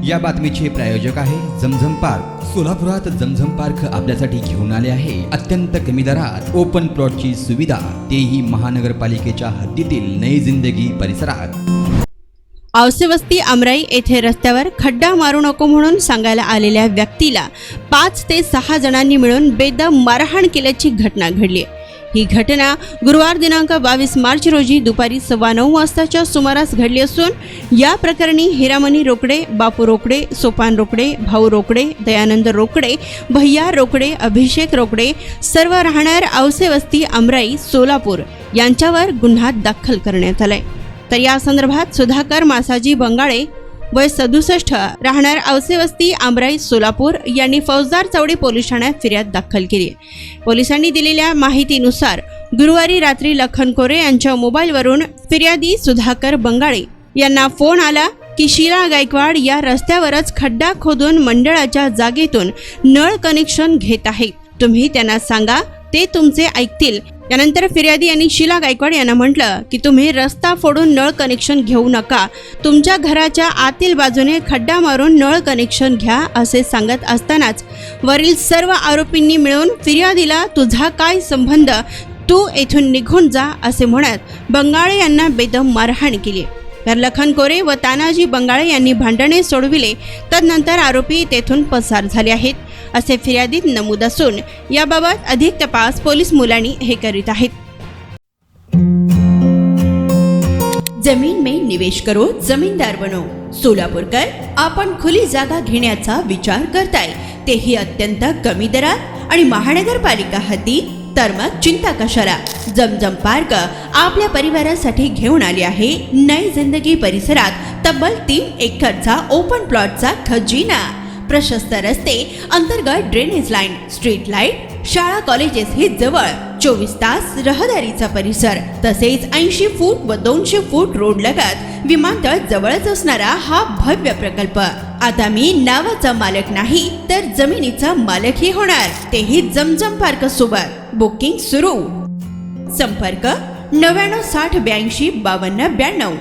या बातमीचे प्रायोजक आहे जमझम पार्क। सोलापुरात जमझम पार्क आपल्यासाठी घेऊन आले आहे अत्यंत कमी दरात ओपन प्लॉटची सुविधा, तेही महानगरपालिकेच्या हद्दीतील नई जिंदगी परिसरात। औसेवस्ती आमराई येथे रस्त्यावर खड्डा मारू नको म्हणून सांगायला आलेल्या व्यक्तीला 5 ते 6 जणांनी मिळून बेदम मारहाण केल्याची घटना घडली। ही घटना गुरुवार दिनांक 22 मार्च रोजी दुपारी 9:15 वाजताच्या सुमारास घडली असून या प्रकरणी हिरामणी रोकडे, बापू रोकडे, सोपान रोकडे, भाऊ रोकडे, दयानंद रोकडे, भैया रोकडे, अभिषेक रोकडे सर्व राहणार औसेवस्ती आमराई सोलापूर यांच्यावर गुन्हा दाखल करण्यात आलाय। तर या संदर्भात सुधाकर मासाजी बंगाळे वय 67 राहणार औसेवस्ती आमराई सोलापूर यांनी फौजदार चौडी पोलीस ठाण्यात फिर्याद दाखल केली। पोलिसांनी दिलेल्या माहितीनुसार गुरुवारी रात्री लखन कोरे यांच्या मोबाईलवरून फिर्यादी सुधाकर बंगाळे यांना फोन आला की शीला गायकवाड या रस्त्यावरच खड्डा खोदून मंडळाच्या जागेतून नळ कनेक्शन घेत आहेत, तुम्ही त्यांना सांगा, ते तुमचे ऐकतील। यानंतर फिर्यादी यांनी शीला गायकवाड यांना म्हटलं की तुम्ही रस्ता फोडून नळ कनेक्शन घेऊ नका, तुमच्या घराच्या आतील बाजूने खड्डा मारून नळ कनेक्शन घ्या असे सांगत असतानाच वरील सर्व आरोपींनी मिळून फिर्यादीला तुझा काय संबंध, तू येथून निघून जा असे म्हणत बंगाळे यांना बेदम मारहाण केली। तर लखन कोरे व तानाजी बंगाळे यांनी भांडणे सोडविले, तदनंतर आरोपी तेथून पसार झाले आहेत असे फिर्यादीत नमूद असून याबाबत अधिक तपास पोलीस मुलांनी हे करीत आहेत। जमीन में निवेश करो, जमीनदार बनो। सोलापूरकर आपण खुली जागा घेण्याचा विचार करताय, तेही अत्यंत कमी दरात आणि महानगरपालिका हद्दीत, तर मग चिंता कशाला। जमझम पार्क आपल्या परिवारासाठी घेऊन आले आहे नई जिंदगी परिसरात तब्बल 3 एकरचा ओपन प्लॉटचा खजिना। प्रशस्त रस्ते, अंतर्गत ड्रेनेज लाईन, स्ट्रीट लाईट, शाळा कॉलेजेस हे जवळ, 24 तास रहदारीचा परिसर, तसेच 80 फूट व 200 फूट रोड लगत विमानतळ जवळच असणारा हा भव्य प्रकल्प। आता मी नावाचा मालक नाही तर जमिनीचा मालकही होणार, तेही जमझम पार्क सोबत। बुकिंग सुरू। संपर्क 99 60 82 52 92।